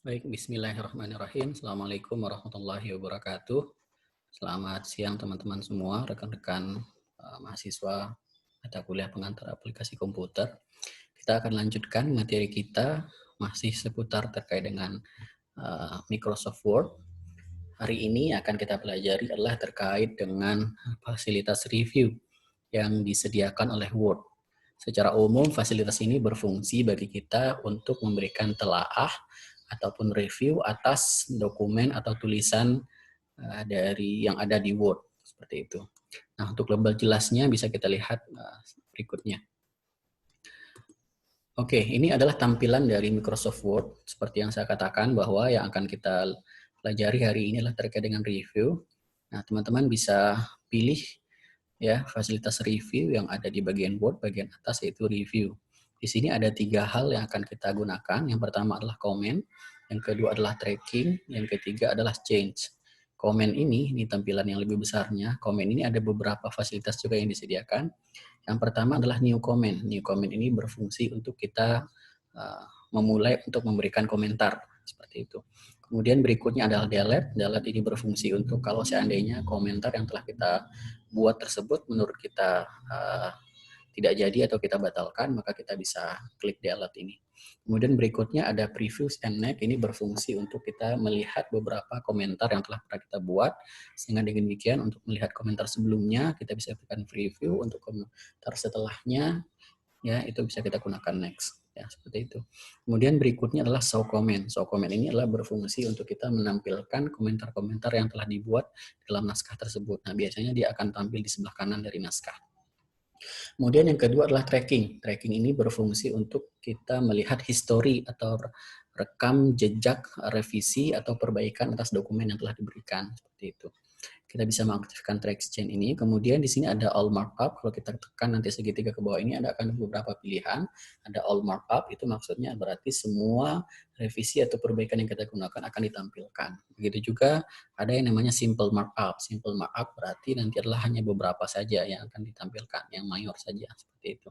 Baik, bismillahirrahmanirrahim. Assalamualaikum warahmatullahi wabarakatuh. Selamat siang teman-teman semua, rekan-rekan mahasiswa mata kuliah pengantar aplikasi komputer. Kita akan lanjutkan materi kita masih seputar terkait dengan Microsoft Word. Hari ini akan kita pelajari adalah terkait dengan fasilitas review yang disediakan oleh Word. Secara umum, fasilitas ini berfungsi bagi kita untuk memberikan telaah ataupun review atas dokumen atau tulisan dari yang ada di Word, seperti itu. Nah, untuk lebih jelasnya bisa kita lihat berikutnya. Oke, ini adalah tampilan dari Microsoft Word. Seperti yang saya katakan bahwa yang akan kita pelajari hari ini adalah terkait dengan review. Nah, teman-teman bisa pilih ya fasilitas review yang ada di bagian Word, bagian atas yaitu review. Di sini ada 3 hal yang akan kita gunakan. Yang pertama adalah comment, yang kedua adalah tracking, yang ketiga adalah change. Comment ini tampilan yang lebih besarnya. Comment ini ada beberapa fasilitas juga yang disediakan. Yang pertama adalah new comment. New comment ini berfungsi untuk kita memulai untuk memberikan komentar seperti itu. Kemudian berikutnya adalah delete. Delete ini berfungsi untuk kalau seandainya komentar yang telah kita buat tersebut menurut kita tidak jadi atau kita batalkan, maka kita bisa klik delete ini. Kemudian berikutnya ada previews and next. Ini berfungsi untuk kita melihat beberapa komentar yang telah pernah kita buat, sehingga dengan demikian untuk melihat komentar sebelumnya kita bisa tekan preview, untuk komentar setelahnya ya itu bisa kita gunakan next ya, seperti itu. Kemudian berikutnya adalah show comment. Show comment ini adalah berfungsi untuk kita menampilkan komentar-komentar yang telah dibuat dalam naskah tersebut. Nah, biasanya dia akan tampil di sebelah kanan dari naskah. Kemudian yang kedua adalah tracking. Tracking ini berfungsi untuk kita melihat histori atau rekam jejak revisi atau perbaikan atas dokumen yang telah diberikan, seperti itu. Kita bisa mengaktifkan track chain ini. Kemudian di sini ada all markup. Kalau kita tekan nanti segitiga ke bawah ini ada akan beberapa pilihan. Ada all markup, itu maksudnya berarti semua revisi atau perbaikan yang kita gunakan akan ditampilkan. Begitu juga ada yang namanya simple markup. Simple markup berarti nanti adalah hanya beberapa saja yang akan ditampilkan, yang mayor saja, seperti itu.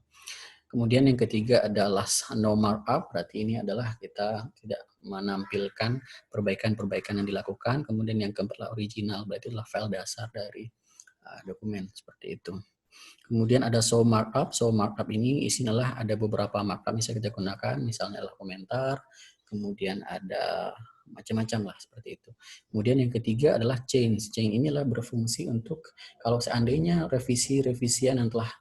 Kemudian yang ketiga adalah no markup, berarti ini adalah kita tidak menampilkan perbaikan-perbaikan yang dilakukan. Kemudian yang keempat adalah original, berarti adalah file dasar dari dokumen, seperti itu. Kemudian ada show markup. Show markup ini isinya adalah ada beberapa markup bisa kita gunakan, misalnya adalah komentar, kemudian ada macam-macam lah seperti itu. Kemudian yang ketiga adalah change. Change ini adalah berfungsi untuk kalau seandainya revisi-revisian yang telah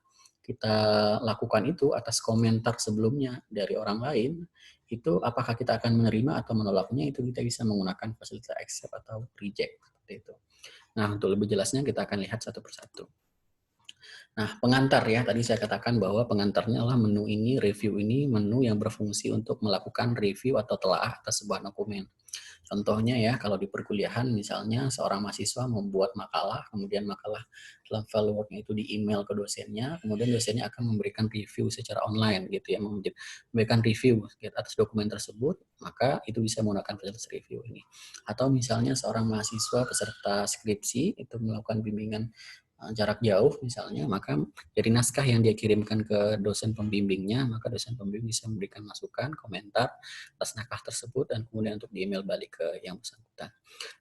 kita lakukan itu atas komentar sebelumnya dari orang lain, itu apakah kita akan menerima atau menolaknya, itu kita bisa menggunakan fasilitas accept atau reject, seperti itu. Nah, untuk lebih jelasnya kita akan lihat satu persatu. Nah, pengantar ya, tadi saya katakan bahwa pengantarnya adalah menu ini, review ini, menu yang berfungsi untuk melakukan review atau telaah atas sebuah dokumen. Contohnya ya, kalau di perkuliahan misalnya seorang mahasiswa membuat makalah, kemudian makalah dalam file Word-nya itu di-email ke dosennya, kemudian dosennya akan memberikan review secara online gitu ya, memberikan review atas dokumen tersebut, maka itu bisa menggunakan fasilitas review ini. Atau misalnya seorang mahasiswa peserta skripsi itu melakukan bimbingan jarak jauh misalnya, maka dari naskah yang dia kirimkan ke dosen pembimbingnya, maka dosen pembimbing bisa memberikan masukan, komentar atas naskah tersebut, dan kemudian untuk di email balik ke yang bersangkutan.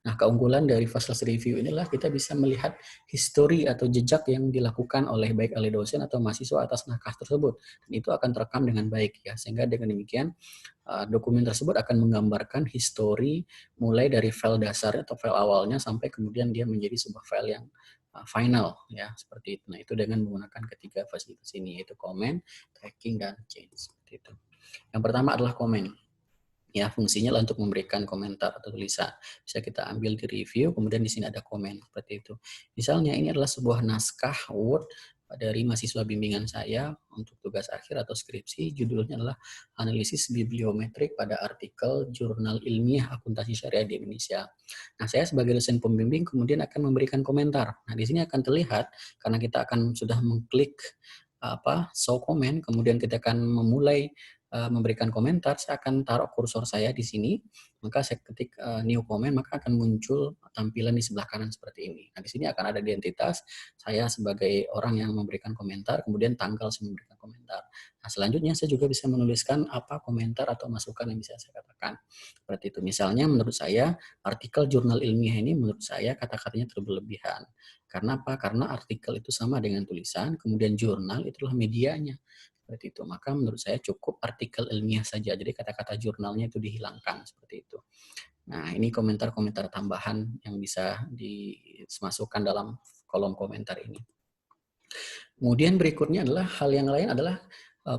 Nah, keunggulan dari fasilitas review inilah kita bisa melihat histori atau jejak yang dilakukan oleh baik oleh dosen atau mahasiswa atas naskah tersebut. Dan itu akan terekam dengan baik ya, sehingga dengan demikian dokumen tersebut akan menggambarkan histori mulai dari file dasar atau file awalnya sampai kemudian dia menjadi sebuah file yang final ya, seperti itu. Nah, itu dengan menggunakan ketiga fasilitas ini, yaitu comment, tracking, dan change, seperti itu. Yang pertama adalah comment. Ya, fungsinya adalah untuk memberikan komentar atau tulisan. Bisa kita ambil di review, kemudian di sini ada komen, seperti itu. Misalnya ini adalah sebuah naskah Word dari mahasiswa bimbingan saya untuk tugas akhir atau skripsi, judulnya adalah analisis bibliometrik pada artikel jurnal ilmiah akuntansi syariah di Indonesia. Nah, saya sebagai dosen pembimbing kemudian akan memberikan komentar. Nah, di sini akan terlihat karena kita akan sudah mengklik show comment, kemudian kita akan memulai memberikan komentar, saya akan taruh kursor saya di sini, maka saya ketik new comment, maka akan muncul tampilan di sebelah kanan seperti ini. Nah, di sini akan ada identitas saya sebagai orang yang memberikan komentar, kemudian tanggal saya memberikan komentar. Nah, selanjutnya saya juga bisa menuliskan apa komentar atau masukan yang bisa saya katakan. Seperti itu. Misalnya menurut saya artikel jurnal ilmiah ini menurut saya kata-katanya terlalu Karena apa? Karena artikel itu sama dengan tulisan, kemudian jurnal itulah medianya. Seperti itu. Maka menurut saya cukup artikel ilmiah saja. Jadi kata-kata jurnalnya itu dihilangkan seperti itu. Nah, ini komentar-komentar tambahan yang bisa dimasukkan dalam kolom komentar ini. Kemudian berikutnya adalah hal yang lain adalah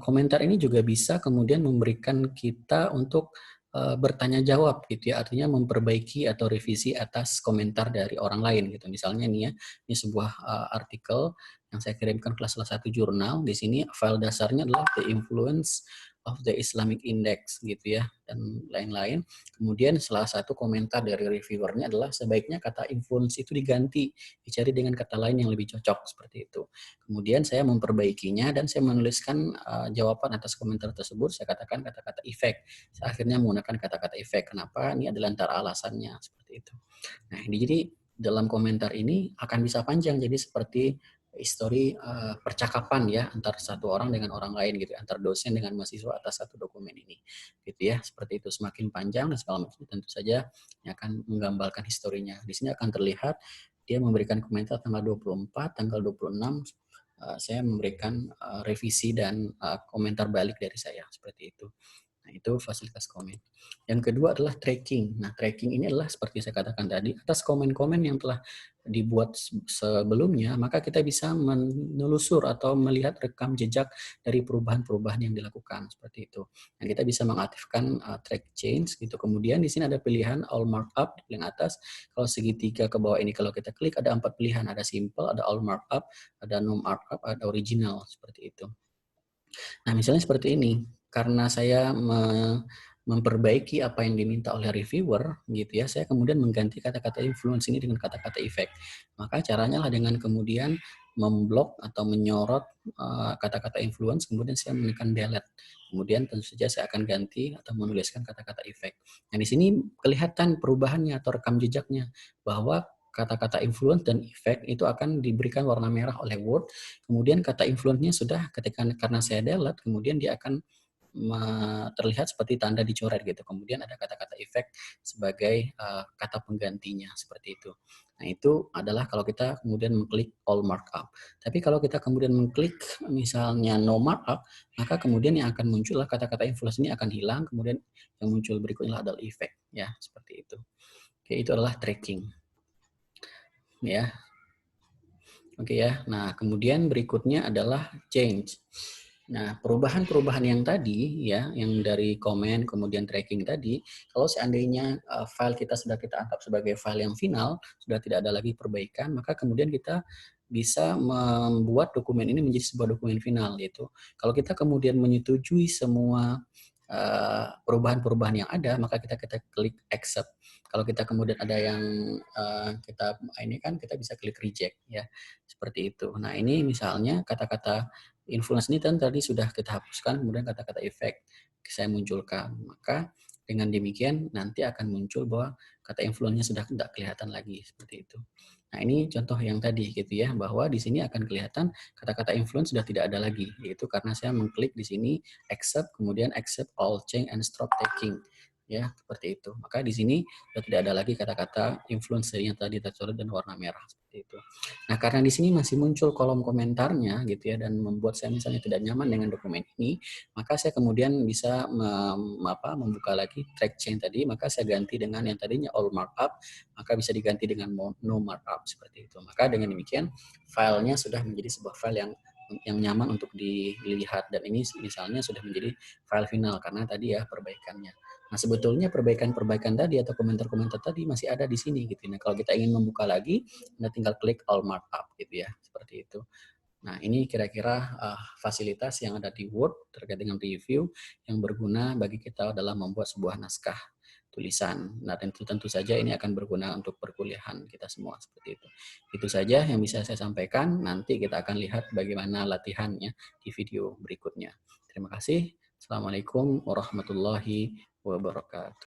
komentar ini juga bisa kemudian memberikan kita untuk bertanya jawab gitu ya, artinya memperbaiki atau revisi atas komentar dari orang lain gitu. Misalnya nih ya, ini sebuah artikel yang saya kirimkan ke salah satu jurnal. Di sini file dasarnya adalah The Influence of the Islamic Index gitu ya, dan lain-lain. Kemudian salah satu komentar dari reviewernya adalah sebaiknya kata influence itu diganti, dicari dengan kata lain yang lebih cocok seperti itu. Kemudian saya memperbaikinya dan saya menuliskan jawaban atas komentar tersebut. Saya katakan kata-kata efek. Saya akhirnya menggunakan kata-kata efek. Kenapa? Ini adalah antara alasannya seperti itu. Nah, jadi dalam komentar ini akan bisa panjang. Jadi seperti histori percakapan ya antar satu orang dengan orang lain gitu, antar dosen dengan mahasiswa atas satu dokumen ini, gitu ya. Seperti itu, semakin panjang dan segala macam tentu saja yang akan menggambarkan historinya. Di sini akan terlihat dia memberikan komentar tanggal 24, tanggal 26 saya memberikan revisi dan komentar balik dari saya seperti itu. Nah, itu fasilitas komen. Yang kedua adalah tracking. Nah, tracking ini adalah seperti saya katakan tadi, atas komen-komen yang telah dibuat sebelumnya, maka kita bisa menelusur atau melihat rekam jejak dari perubahan-perubahan yang dilakukan seperti itu. Nah, kita bisa mengaktifkan track change gitu. Kemudian di sini ada pilihan all markup di paling atas. Kalau segitiga ke bawah ini kalau kita klik ada 4 pilihan, ada simple, ada all markup, ada no markup, ada original seperti itu. Nah, misalnya seperti ini, karena saya memperbaiki apa yang diminta oleh reviewer, gitu ya, saya kemudian mengganti kata-kata influence ini dengan kata-kata effect. Maka caranya lah dengan kemudian memblok atau menyorot kata-kata influence, kemudian saya menekan delete. Kemudian tentu saja saya akan ganti atau menuliskan kata-kata effect. Nah, di sini kelihatan perubahannya atau rekam jejaknya, bahwa kata-kata influence dan effect itu akan diberikan warna merah oleh Word. Kemudian kata influence-nya sudah ketika karena saya delete, kemudian dia akan terlihat seperti tanda dicoret gitu. Kemudian ada kata-kata effect sebagai kata penggantinya seperti itu. Nah, itu adalah kalau kita kemudian mengklik all markup. Tapi kalau kita kemudian mengklik misalnya no markup, maka kemudian yang akan muncul kata-kata influence ini akan hilang, kemudian yang muncul berikutnya adalah effect ya, seperti itu. Oke, itu adalah tracking. Ya. Oke ya. Nah, kemudian berikutnya adalah change. Nah, perubahan-perubahan yang tadi ya, yang dari komen kemudian tracking tadi, kalau seandainya file kita sudah kita anggap sebagai file yang final, sudah tidak ada lagi perbaikan, maka kemudian kita bisa membuat dokumen ini menjadi sebuah dokumen final gitu. Kalau kita kemudian menyetujui semua perubahan-perubahan yang ada, maka kita klik accept. Kalau kita kemudian ada yang kita ini kan kita bisa klik reject ya, seperti itu. Nah, ini misalnya kata-kata influence ini kan tadi sudah kita hapuskan, kemudian kata-kata efek saya munculkan. Maka dengan demikian nanti akan muncul bahwa kata influence-nya sudah tidak kelihatan lagi seperti itu. Nah, ini contoh yang tadi gitu ya, bahwa di sini akan kelihatan kata-kata influence sudah tidak ada lagi, yaitu karena saya mengklik di sini accept, kemudian accept all change and stop taking. Ya, seperti itu. Maka di sini sudah tidak ada lagi kata-kata influence yang tadi tercoret dan warna merah seperti itu. Nah, karena di sini masih muncul kolom komentarnya gitu ya, dan membuat saya misalnya tidak nyaman dengan dokumen ini, maka saya kemudian bisa membuka lagi track change tadi, maka saya ganti dengan yang tadinya all markup, maka bisa diganti dengan no markup seperti itu. Maka dengan demikian filenya sudah menjadi sebuah file yang nyaman untuk dilihat, dan ini misalnya sudah menjadi file final karena tadi ya perbaikannya. Nah, sebetulnya perbaikan-perbaikan tadi atau komentar-komentar tadi masih ada di sini gitu. Nah, kalau kita ingin membuka lagi, Anda tinggal klik all markup gitu ya, seperti itu. Nah, ini kira-kira fasilitas yang ada di Word terkait dengan review yang berguna bagi kita dalam membuat sebuah naskah tulisan. Nah, tentu saja ini akan berguna untuk perkuliahan kita semua seperti itu. Itu saja yang bisa saya sampaikan. Nanti kita akan lihat bagaimana latihannya di video berikutnya. Terima kasih. Assalamualaikum warahmatullahi wabarakatuh.